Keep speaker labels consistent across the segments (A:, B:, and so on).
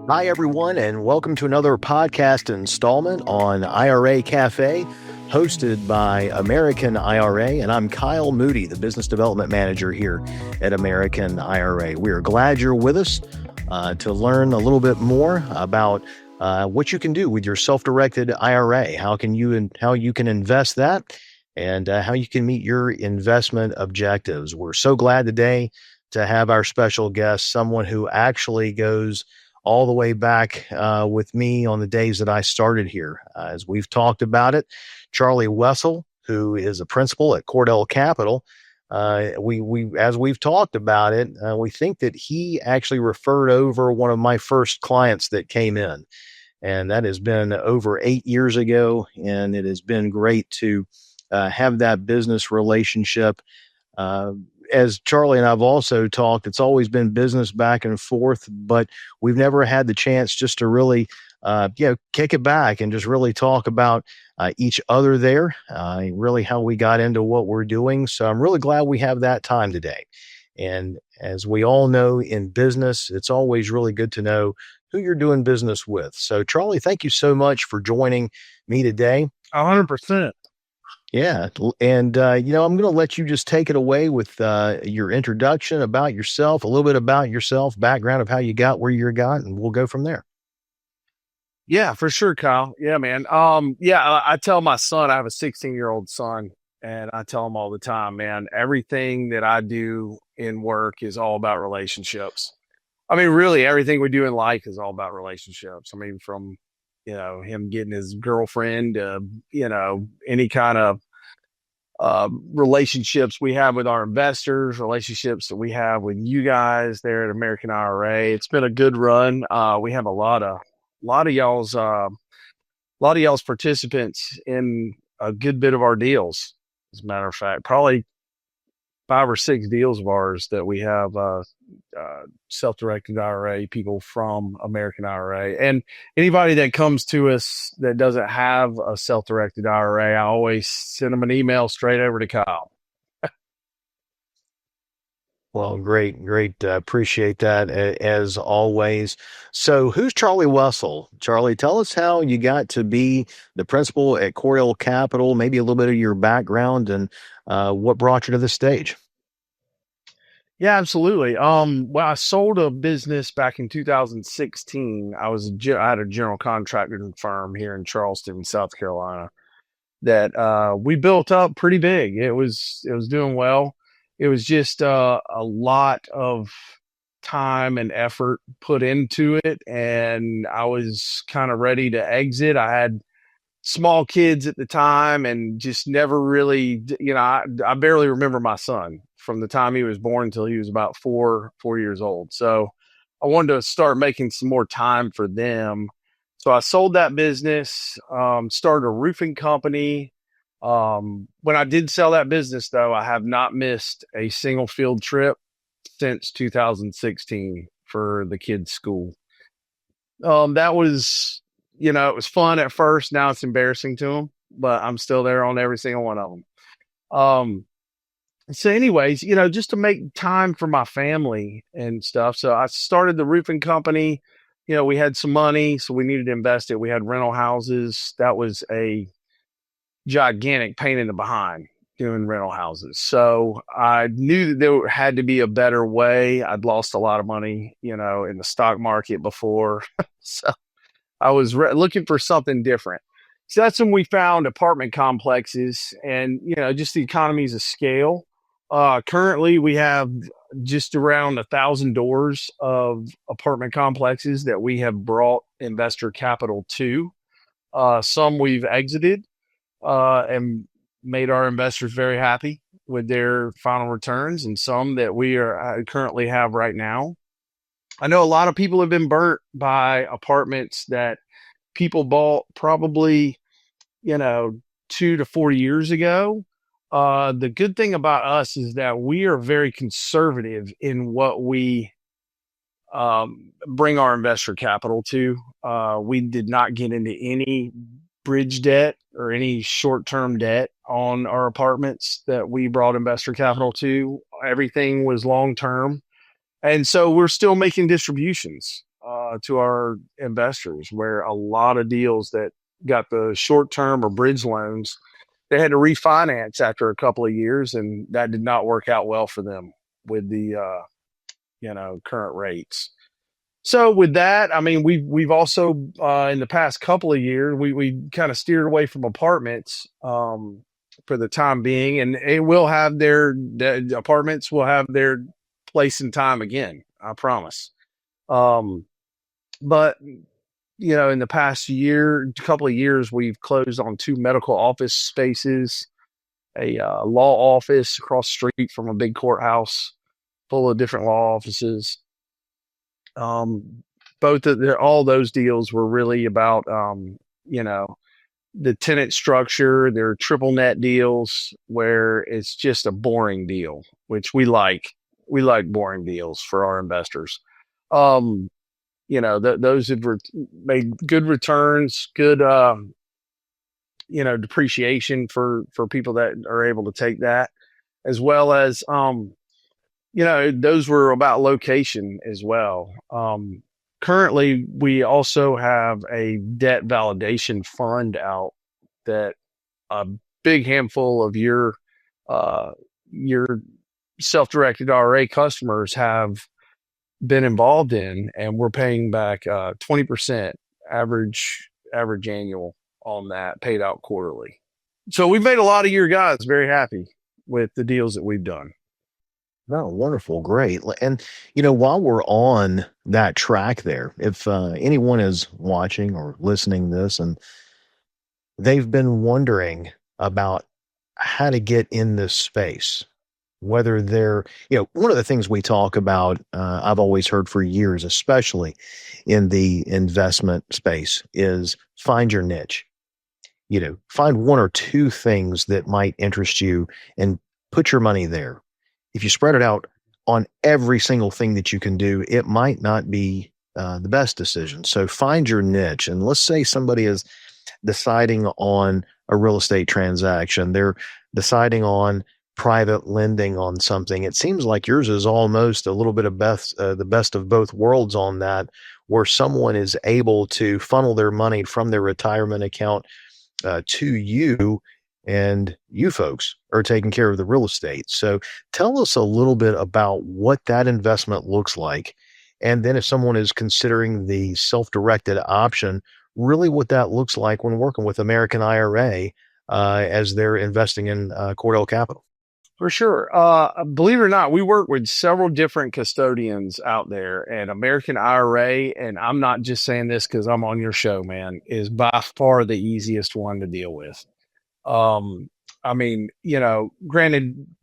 A: Hi, everyone, and welcome to another podcast installment on IRA Cafe, hosted by American IRA. And I'm Kyle Moody, the Business Development Manager here at American IRA. We are glad you're with us to learn a little bit more about what you can do with your self-directed IRA, how you can invest that, and how you can meet your investment objectives. We're so glad today to have our special guest, someone who actually goes all the way back with me on the days that I started here. As we've talked about it, Charlie Wessel, who is a principal at Cordell Capital, as we've talked about it, we think that he actually referred over one of my first clients that came in. And that has been over 8 years ago. And it has been great to have that business relationship. As Charlie and I've also talked, it's always been business back and forth, but we've never had the chance just to really, kick it back and just really talk about each other there, really how we got into what we're doing. So I'm really glad we have that time today. And as we all know in business, it's always really good to know who you're doing business with. So Charlie, thank you so much for joining me today.
B: 100%.
A: Yeah. And, I'm going to let you just take it away with your introduction about yourself, a little bit about yourself, background of how you got where you got, and we'll go from there.
B: Yeah, for sure, Kyle. Yeah, man. I tell my son, I have a 16-year-old son, and I tell him all the time, man, everything that I do in work is all about relationships. I mean, really, everything we do in life is all about relationships. I mean, from him getting his girlfriend, any kind of relationships we have with our investors, relationships that we have with you guys there at American IRA. It's been a good run. We have a lot of y'all's participants in a good bit of our deals. As a matter of fact, probably 5 or 6 deals of ours that we have self-directed IRA people from American IRA. And anybody that comes to us that doesn't have a self-directed IRA, I always send them an email straight over to Kyle.
A: Well, great. Appreciate that as always. So who's Charlie Wessel? Charlie, tell us how you got to be the principal at Cordell Capital, maybe a little bit of your background and what brought you to the stage.
B: Yeah, absolutely. Well, I sold a business back in 2016. I had a general contracting firm here in Charleston, South Carolina, that we built up pretty big. It was doing well. It was just a lot of time and effort put into it, and I was kind of ready to exit. I had small kids at the time and just never really, I barely remember my son from the time he was born until he was about 4 years old. So I wanted to start making some more time for them. So I sold that business, started a roofing company. When I did sell that business, though, I have not missed a single field trip since 2016 for the kids' school. That was, it was fun at first. Now it's embarrassing to them, but I'm still there on every single one of them. So anyways, just to make time for my family and stuff. So I started the roofing company. We had some money, so we needed to invest it. We had rental houses. That was a gigantic pain in the behind doing rental houses. So I knew that there had to be a better way. I'd lost a lot of money, in the stock market before. So I was looking for something different. So that's when we found apartment complexes and, just the economies of scale. Currently we have just around 1,000 doors of apartment complexes that we have brought investor capital to. Some we've exited, and made our investors very happy with their final returns, and some that we currently have right now. I know a lot of people have been burnt by apartments that people bought probably, 2 to 4 years ago. The good thing about us is that we are very conservative in what we bring our investor capital to. We did not get into any bridge debt or any short-term debt on our apartments that we brought investor capital to. Everything was long-term. And so we're still making distributions. to our investors, where a lot of deals that got the short-term or bridge loans, they had to refinance after a couple of years, and that did not work out well for them with the current rates. So with that, I mean, we've also in the past couple of years we kind of steered away from apartments for the time being, and it will have the apartments will have their place and time again, I promise. But in the past couple of years, we've closed on 2 medical office spaces, a law office across the street from a big courthouse full of different law offices. All those deals were really about, the tenant structure. They're triple net deals where it's just a boring deal, which we like. We like boring deals for our investors. Those have made good returns, good, depreciation for people that are able to take that, as well as, those were about location as well. Currently, we also have a debt validation fund out that a big handful of your self-directed IRA customers have been involved in, and we're paying back 20% average annual on that, paid out quarterly. So we've made a lot of your guys very happy with the deals that we've done.
A: Oh, wonderful. Great. And, while we're on that track there, if anyone is watching or listening this and they've been wondering about how to get in this space, whether they're, one of the things we talk about, I've always heard for years, especially in the investment space, is find your niche. Find 1 or 2 things that might interest you and put your money there. If you spread it out on every single thing that you can do, it might not be the best decision. So find your niche. And let's say somebody is deciding on a real estate transaction. They're deciding on private lending on something. It seems like yours is almost a little bit of the best of both worlds on that, where someone is able to funnel their money from their retirement account to you, and you folks are taking care of the real estate. So tell us a little bit about what that investment looks like. And then if someone is considering the self-directed option, really what that looks like when working with American IRA as they're investing in Cordell Capital.
B: For sure. Believe it or not, we work with several different custodians out there, and American IRA, and I'm not just saying this because I'm on your show, man, is by far the easiest one to deal with. Granted,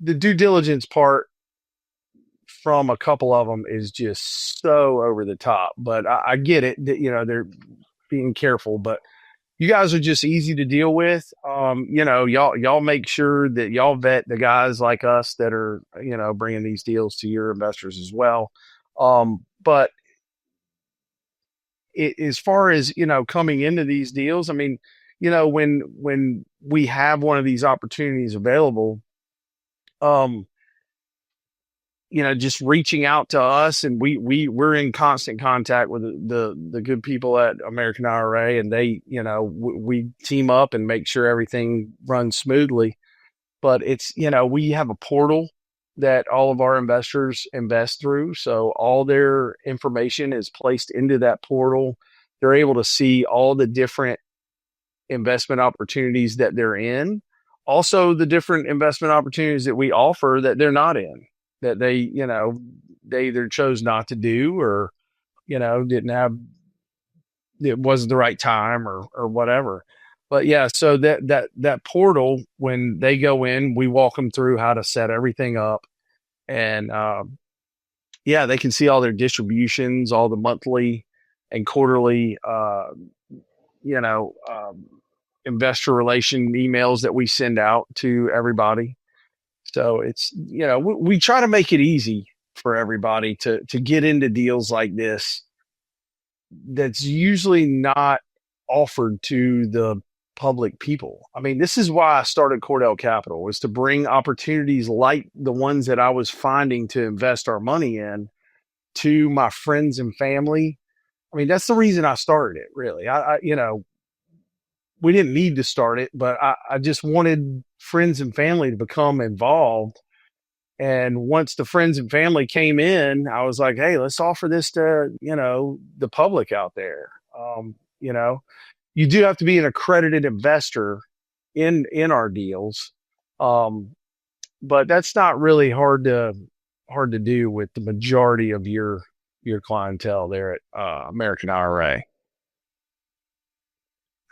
B: the due diligence part from a couple of them is just so over the top, but I get it that, they're being careful, but you guys are just easy to deal with. Y'all make sure that y'all vet the guys like us that are, bringing these deals to your investors as well. But as far as, coming into these deals, when we have one of these opportunities available, just reaching out to us, and we're in constant contact with the good people at American IRA, and they, we team up and make sure everything runs smoothly. But it's, we have a portal that all of our investors invest through. So all their information is placed into that portal. They're able to see all the different investment opportunities that they're in. Also, the different investment opportunities that we offer that they're not in, that they either chose not to do, or, it wasn't the right time or whatever. But yeah, so that portal, when they go in, we walk them through how to set everything up, and they can see all their distributions, all the monthly and quarterly, investor relation emails that we send out to everybody. So it's, we try to make it easy for everybody to get into deals like this. That's usually not offered to the public people. This is why I started Cordell Capital, was to bring opportunities like the ones that I was finding to invest our money in to my friends and family, I mean, that's the reason I started it, really. We didn't need to start it, but I just wanted friends and family to become involved. And once the friends and family came in, I was like, hey, let's offer this to, the public out there. You know, you do have to be an accredited investor in our deals. But that's not really hard to do with the majority of your clientele there at American IRA.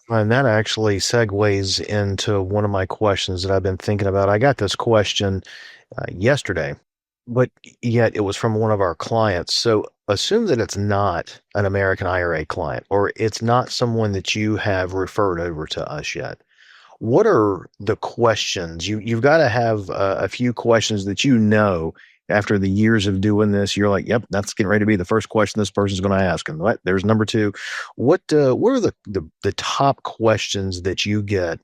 A: And that actually segues into one of my questions that I've been thinking about. I got this question yesterday, but yet it was from one of our clients. So assume that it's not an American IRA client, or it's not someone that you have referred over to us yet. What are the questions? You've got to have a few questions that after the years of doing this, you're like, yep, that's getting ready to be the first question this person's going to ask. And what? There's number two. What are the top questions that you get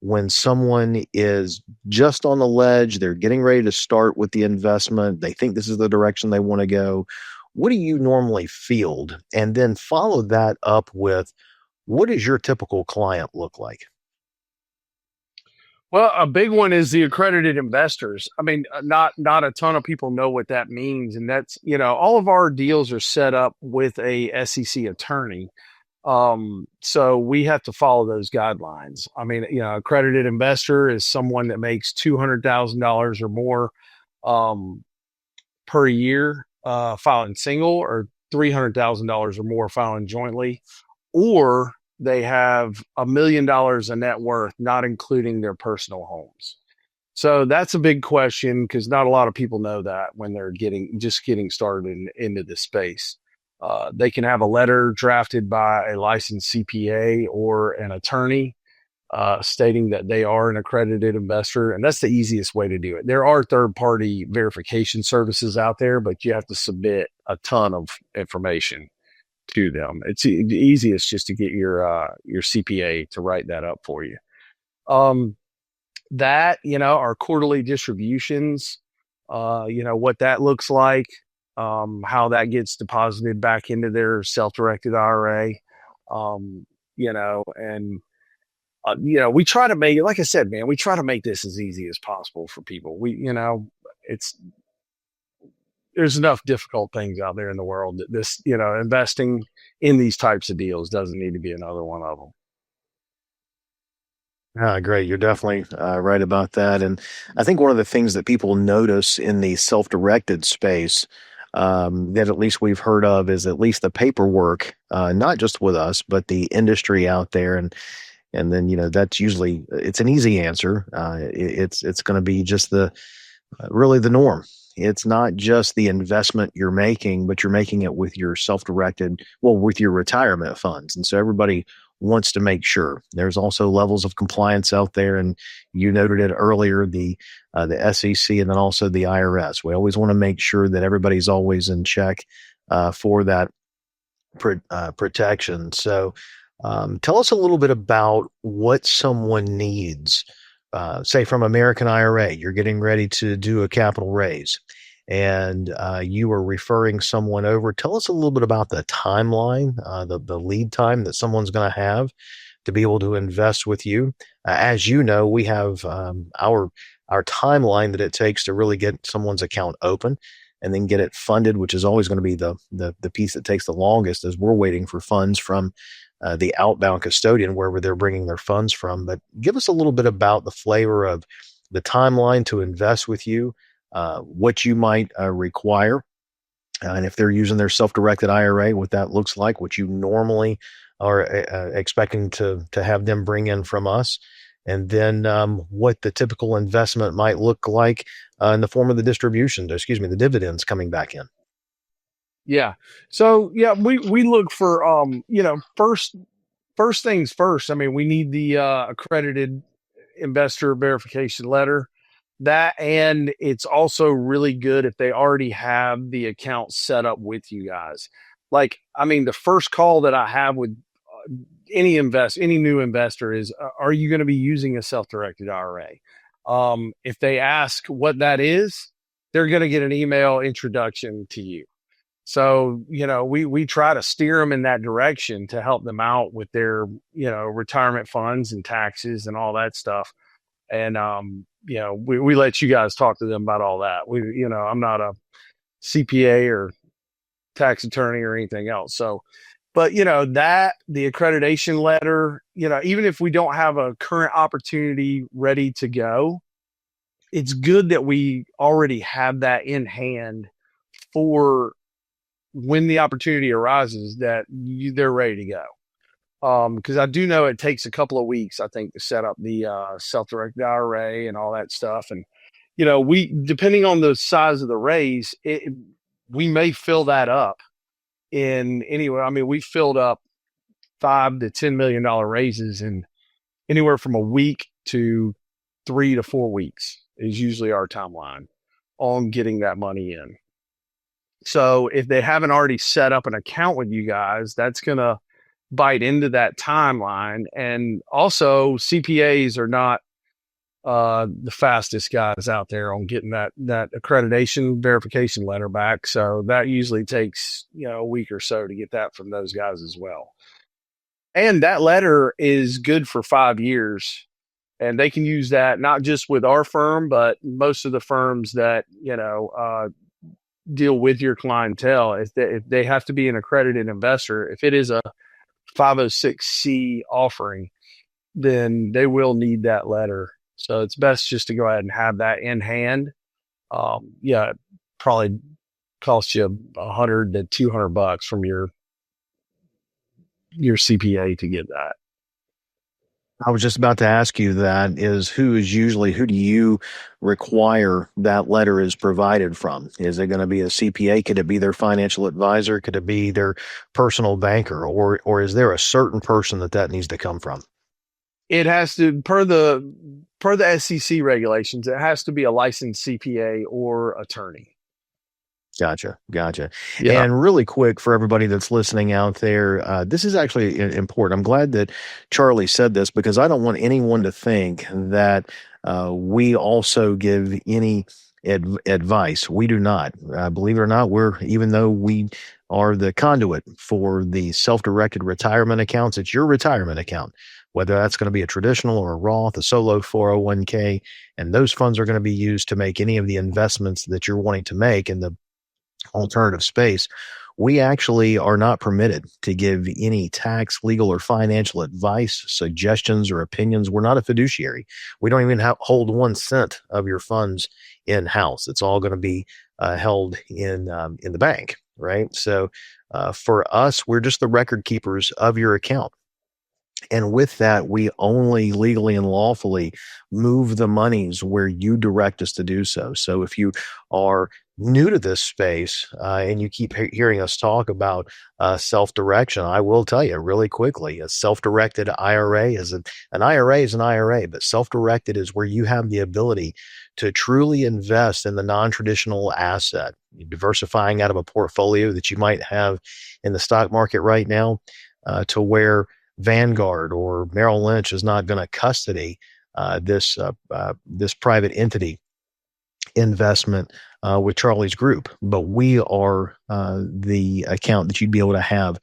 A: when someone is just on the ledge, they're getting ready to start with the investment, they think this is the direction they want to go? What do you normally field? And then follow that up with, what does your typical client look like?
B: Well, a big one is the accredited investors. I mean, not a ton of people know what that means, and that's all of our deals are set up with a SEC attorney, so we have to follow those guidelines. I mean, accredited investor is someone that makes $200,000 or more per year filing single, or $300,000 or more filing jointly, or they have $1 million in net worth, not including their personal homes. So that's a big question, because not a lot of people know that when they're just getting started into this space. They can have a letter drafted by a licensed CPA or an attorney stating that they are an accredited investor, and that's the easiest way to do it. There are third-party verification services out there, but you have to submit a ton of information to them. It's the easiest just to get your CPA to write that up for you. Our quarterly distributions, what that looks like, how that gets deposited back into their self-directed IRA, we try to make it, like I said, man, we try to make this as easy as possible for people. There's enough difficult things out there in the world that this, investing in these types of deals doesn't need to be another one of them.
A: Great. You're definitely right about that. And I think one of the things that people notice in the self-directed space that at least we've heard of is at least the paperwork, not just with us, but the industry out there. And then, that's usually, it's an easy answer. It's going to be just really the norm. It's not just the investment you're making, but you're making it with your with your retirement funds. And so everybody wants to make sure. There's also levels of compliance out there, and you noted it earlier, the SEC and then also the IRS. We always want to make sure that everybody's always in check for that protection. So tell us a little bit about what someone needs. Say from American IRA, you're getting ready to do a capital raise, and you are referring someone over. Tell us a little bit about the timeline, the lead time that someone's going to have to be able to invest with you. As you know, we have our timeline that it takes to really get someone's account open and then get it funded, which is always going to be the piece that takes the longest, as we're waiting for funds from the outbound custodian, wherever they're bringing their funds from. But give us a little bit about the flavor of the timeline to invest with you, what you might require, and if they're using their self-directed IRA, what that looks like, what you normally are expecting to have them bring in from us, and then what the typical investment might look like in the form of the the dividends coming back in.
B: Yeah. So we look for first things first. I mean, we need the accredited investor verification letter. That, and it's also really good if they already have the account set up with you guys. Like, I mean, the first call that I have with any new investor is, are you going to be using a self-directed IRA? If they ask what that is, they're going to get an email introduction to you. So, we try to steer them in that direction to help them out with their, retirement funds and taxes and all that stuff. And, we let you guys talk to them about all that. I'm not a CPA or tax attorney or anything else. So, but that the accreditation letter, even if we don't have a current opportunity ready to go, it's good that we already have that in hand for when the opportunity arises that they're ready to go. Because I do know it takes a couple of weeks, I think, to set up the self-directed IRA and all that stuff. And we, depending on the size of the raise, we may fill that up in anywhere. I mean, we filled up $5 to $10 million raises in anywhere from a week to 3 to 4 weeks is usually our timeline on getting that money in. So if they haven't already set up an account with you guys, that's going to bite into that timeline. And also CPAs are not the fastest guys out there on getting that accreditation verification letter back. So that usually takes, a week or so to get that from those guys as well. And that letter is good for 5 years. And they can use that not just with our firm, but most of the firms that, deal with your clientele. If they have to be an accredited investor, if it is a 506c offering, then they will need that letter. So it's best just to go ahead and have that in hand. It probably costs you $100 to $200 from your CPA to get that.
A: I was just about to ask you that who do you require that letter is provided from? Is it going to be a CPA? Could it be their financial advisor? Could it be their personal banker? Or is there a certain person that needs to come from?
B: It has to, per the SEC regulations, it has to be a licensed CPA or attorney.
A: Gotcha.
B: Yeah.
A: And really quick for everybody that's listening out there, this is actually important. I'm glad that Charlie said this because I don't want anyone to think that we also give any advice. We do not. Believe it or not, even though we are the conduit for the self-directed retirement accounts, it's your retirement account, whether that's going to be a traditional or a Roth, a solo 401k, and those funds are going to be used to make any of the investments that you're wanting to make in the alternative space. We actually are not permitted to give any tax, legal, or financial advice, suggestions, or opinions. We're not a fiduciary. We don't even hold 1 cent of your funds in house. It's all going to be held in the bank, right? So for us, we're just the record keepers of your account. And with that, we only legally and lawfully move the monies where you direct us to do so. So if you are new to this space and you keep hearing us talk about self-direction, I will tell you really quickly, a self-directed IRA is an IRA is an IRA, but self-directed is where you have the ability to truly invest in the non-traditional asset, diversifying out of a portfolio that you might have in the stock market right now to where Vanguard or Merrill Lynch is not going to custody this private entity investment with Charlie's group, but we are the account that you'd be able to have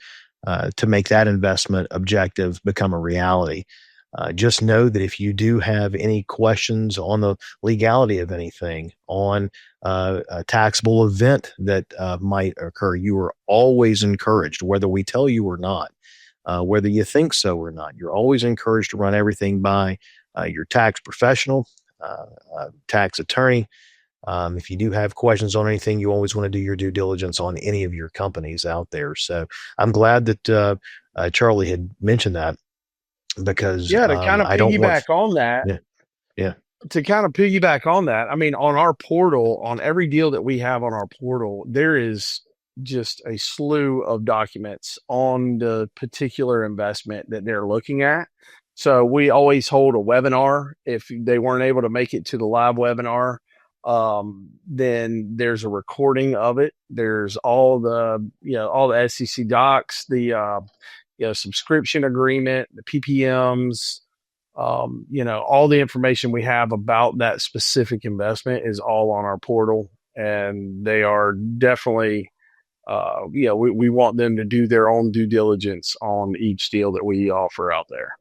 A: to make that investment objective become a reality. Just know that if you do have any questions on the legality of anything, on a taxable event that might occur, you are always encouraged, whether we tell you or not, whether you think so or not, you're always encouraged to run everything by your tax professional, tax attorney. If you do have questions on anything, you always want to do your due diligence on any of your companies out there. So I'm glad that Charlie had mentioned that because
B: to kind of piggyback on that.
A: Yeah.
B: To kind of piggyback on that, I mean, on our portal, on every deal that we have on our portal, there is just a slew of documents on the particular investment that they're looking at. So we always hold a webinar. If they weren't able to make it to the live webinar, then there's a recording of it. There's all the, all the SEC docs, the, subscription agreement, the PPMs, all the information we have about that specific investment is all on our portal, and they are definitely we want them to do their own due diligence on each deal that we offer out there.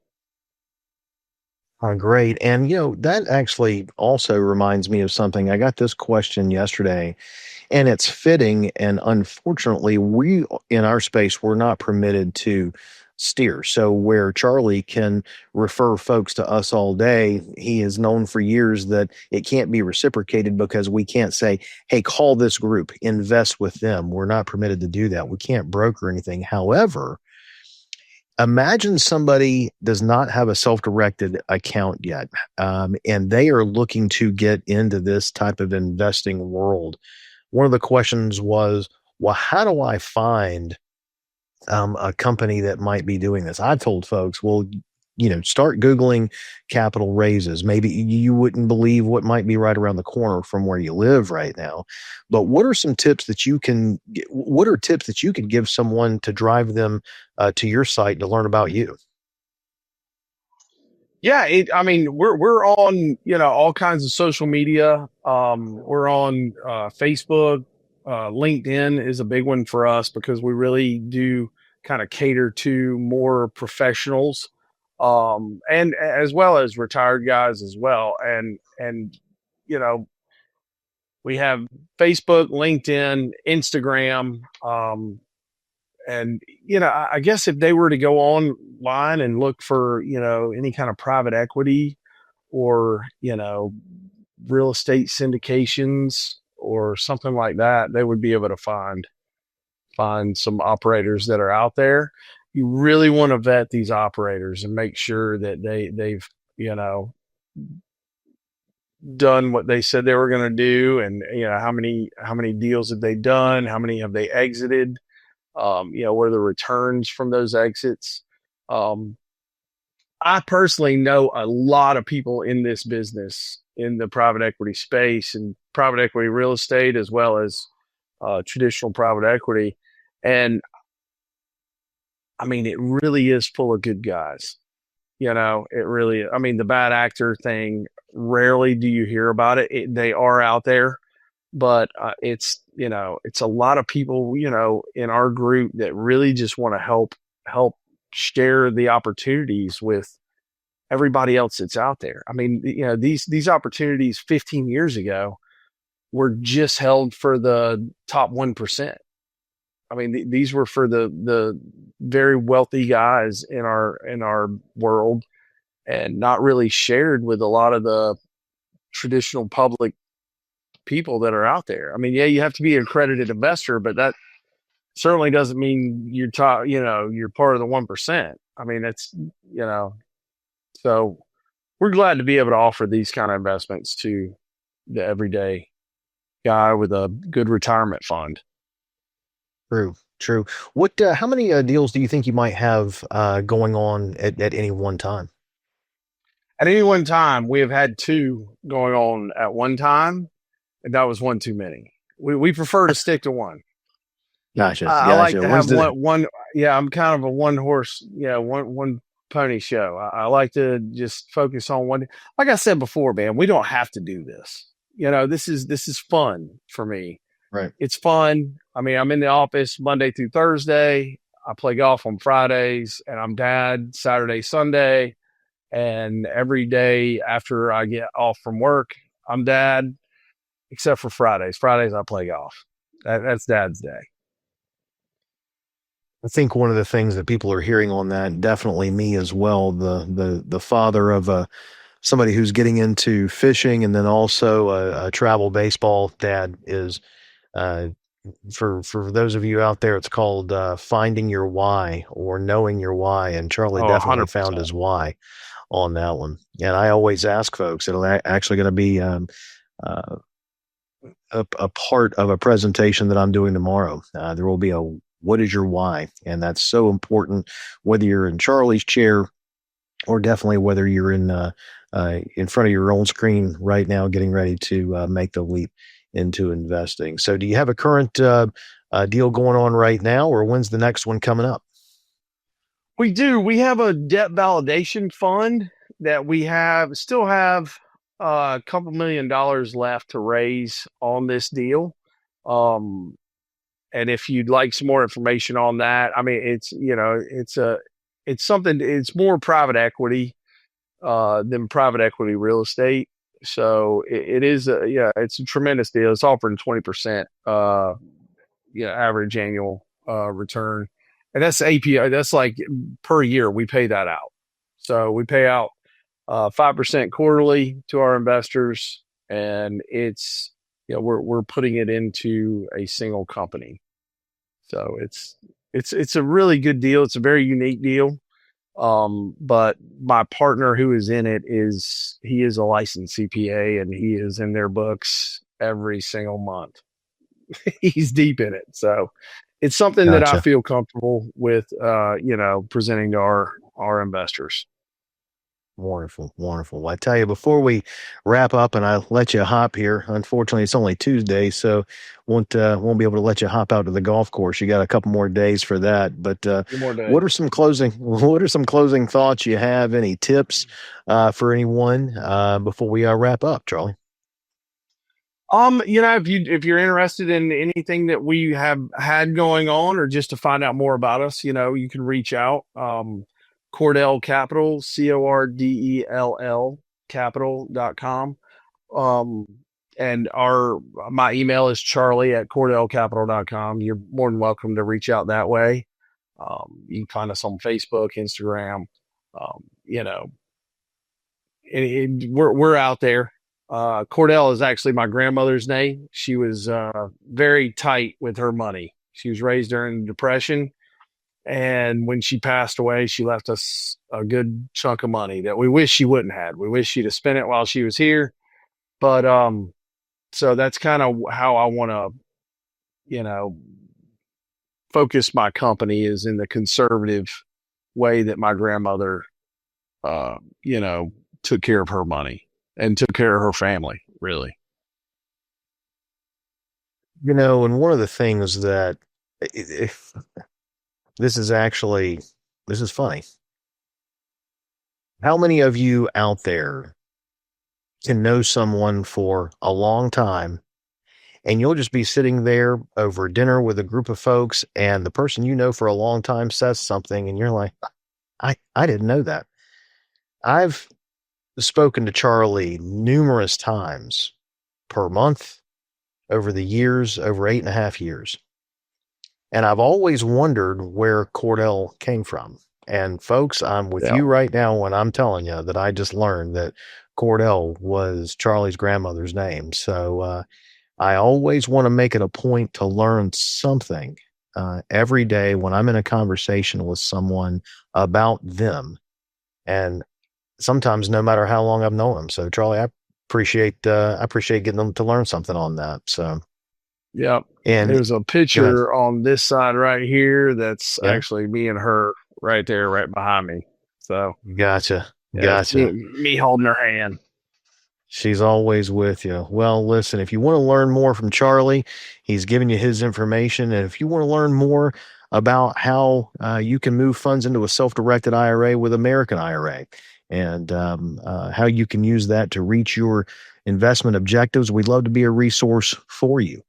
A: Great. And, that actually also reminds me of something. I got this question yesterday, and it's fitting. And unfortunately, in our space, we're not permitted to steer. So where Charlie can refer folks to us all day, he has known for years that it can't be reciprocated because we can't say, hey, call this group, invest with them. We're not permitted to do that. We can't broker anything. However, imagine somebody does not have a self-directed account yet, and they are looking to get into this type of investing world. One of the questions was, well, how do I find a company that might be doing this? I told folks, well, start Googling capital raises. Maybe you wouldn't believe what might be right around the corner from where you live right now. But what are tips that you can give someone to drive them to your site to learn about you?
B: Yeah, we're on all kinds of social media. We're on Facebook. LinkedIn is a big one for us because we really do kind of cater to more professionals, and as well as retired guys as well. And we have Facebook, LinkedIn, Instagram, and I guess if they were to go online and look for any kind of private equity or real estate syndications or something like that, they would be able to find some operators that are out there. You really want to vet these operators and make sure that they've done what they said they were going to do, and how many deals have they done, how many have they exited, what are the returns from those exits. I personally know a lot of people in this business, in the private equity space and private equity real estate, as well as traditional private equity. And it really is full of good guys. It really, the bad actor thing, rarely do you hear about it. They are out there, but it's a lot of people, in our group that really just want to help share the opportunities with everybody else that's out there. These opportunities 15 years ago were just held for the top 1%. These were for the very wealthy guys in our world, and not really shared with a lot of the traditional public people that are out there. Yeah, you have to be an accredited investor, but that certainly doesn't mean you're you're part of the 1%. That's, so we're glad to be able to offer these kind of investments to the everyday guy with a good retirement fund.
A: True. How many deals do you think you might have going on at any one time?
B: At any one time, we have had 2 going on at one time, and that was one too many. We prefer to stick to one.
A: Gotcha.
B: I like to have one. Yeah, I'm kind of a one horse, one pony show. I like to just focus on one. Like I said before, man, we don't have to do this. This is fun for me.
A: Right.
B: It's fun. I'm in the office Monday through Thursday. I play golf on Fridays, and I'm dad Saturday, Sunday. And every day after I get off from work, I'm dad, except for Fridays. Fridays I play golf. That's dad's day.
A: I think one of the things that people are hearing on that, definitely me as well, the father of somebody who's getting into fishing, and then also a travel baseball dad, is for those of you out there, it's called finding your why, or knowing your why. And Charlie definitely
B: 100%.
A: found his why on that one. And I always ask folks, it'll actually going to be a part of a presentation that I'm doing tomorrow. There will be a what is your why? And that's so important, whether you're in Charlie's chair or definitely whether you're in front of your own screen right now, getting ready to make the leap into investing. So do you have a current deal going on right now, or when's the next one coming up?
B: We do. We have a debt validation fund that we still have a couple $1 million left to raise on this deal. And if you'd like some more information on that, I mean, it's something, it's more private equity than private equity real estate. So it is, it's a tremendous deal. It's offering 20% average annual return. And that's API. That's like per year we pay that out. So we pay out 5% quarterly to our investors, and it's, we're putting it into a single company. So it's a really good deal. It's a very unique deal. But my partner who is in it he is a licensed CPA, and he is in their books every single month. He's deep in it. So it's something that I feel comfortable with, presenting to our investors.
A: Wonderful. Wonderful. Well, I tell you, before we wrap up and I let you hop here, unfortunately, it's only Tuesday, so won't be able to let you hop out to the golf course. You got a couple more days for that. But what are some closing thoughts you have? Any tips for anyone before we wrap up, Charlie?
B: If you're interested in anything that we have had going on, or just to find out more about us, you can reach out. Cordell Capital, CORDELL capital.com. And my email is charlie@cordellcapital.com. You're more than welcome to reach out that way. You can find us on Facebook, Instagram. We're out there. Cordell is actually my grandmother's name. She was very tight with her money. She was raised during the Depression. And when she passed away, she left us a good chunk of money that we wish she wouldn't have. We wish she'd have spent it while she was here. But so that's kind of how I want to, focus my company, is in the conservative way that my grandmother, took care of her money and took care of her family, really.
A: And one of the things that this is funny. How many of you out there can know someone for a long time, and you'll just be sitting there over dinner with a group of folks, and the person you know for a long time says something, and you're like, I didn't know that. I've spoken to Charlie numerous times per month over the years, over 8.5 years. And I've always wondered where Cordell came from. And folks, I'm with you right now when I'm telling you that I just learned that Cordell was Charlie's grandmother's name. So I always want to make it a point to learn something every day when I'm in a conversation with someone about them. And sometimes no matter how long I've known them. So Charlie, I appreciate getting them to learn something on that. So.
B: Yeah. And there's a picture on this side right here that's actually me and her right there, right behind me. So
A: gotcha.
B: Me holding her hand.
A: She's always with you. Well, listen, if you want to learn more from Charlie, he's giving you his information. And if you want to learn more about how you can move funds into a self-directed IRA with American IRA, and how you can use that to reach your investment objectives, we'd love to be a resource for you.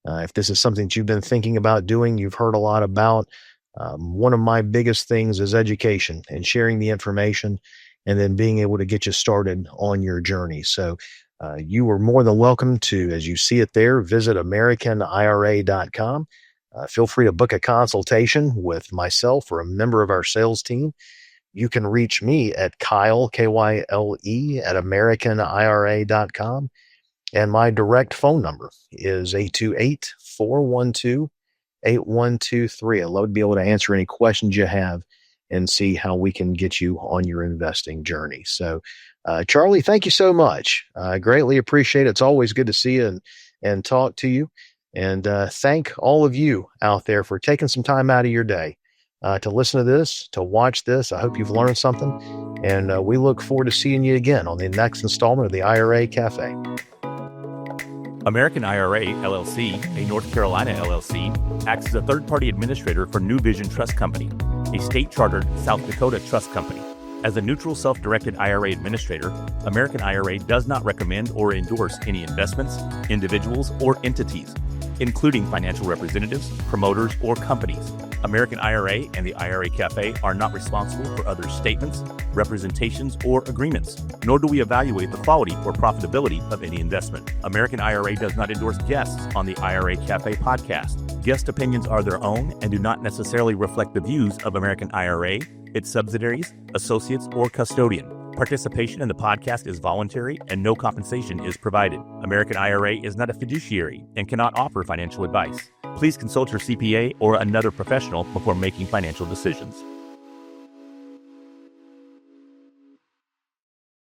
A: If this is something that you've been thinking about doing, you've heard a lot about, one of my biggest things is education and sharing the information, and then being able to get you started on your journey. So you are more than welcome to, as you see it there, visit AmericanIRA.com. Feel free to book a consultation with myself or a member of our sales team. You can reach me at Kyle, Kyle, at AmericanIRA.com. And my direct phone number is 828-412-8123. I'd love to be able to answer any questions you have and see how we can get you on your investing journey. So, Charlie, thank you so much. I greatly appreciate it. It's always good to see you and talk to you. And thank all of you out there for taking some time out of your day to listen to this, to watch this. I hope you've learned something. And we look forward to seeing you again on the next installment of the IRA Cafe.
C: American IRA, LLC, a North Carolina LLC, acts as a third-party administrator for New Vision Trust Company, a state-chartered South Dakota trust company. As a neutral self-directed IRA administrator, American IRA does not recommend or endorse any investments, individuals, or entities. including financial representatives, promoters, or companies. American IRA and the IRA Cafe are not responsible for other statements, representations, or agreements, nor do we evaluate the quality or profitability of any investment. American IRA does not endorse guests on the IRA Cafe podcast. Guest opinions are their own and do not necessarily reflect the views of American IRA, its subsidiaries, associates, or Custodian. Participation in the podcast is voluntary and no compensation is provided. American IRA is not a fiduciary and cannot offer financial advice. Please consult your CPA or another professional before making financial decisions.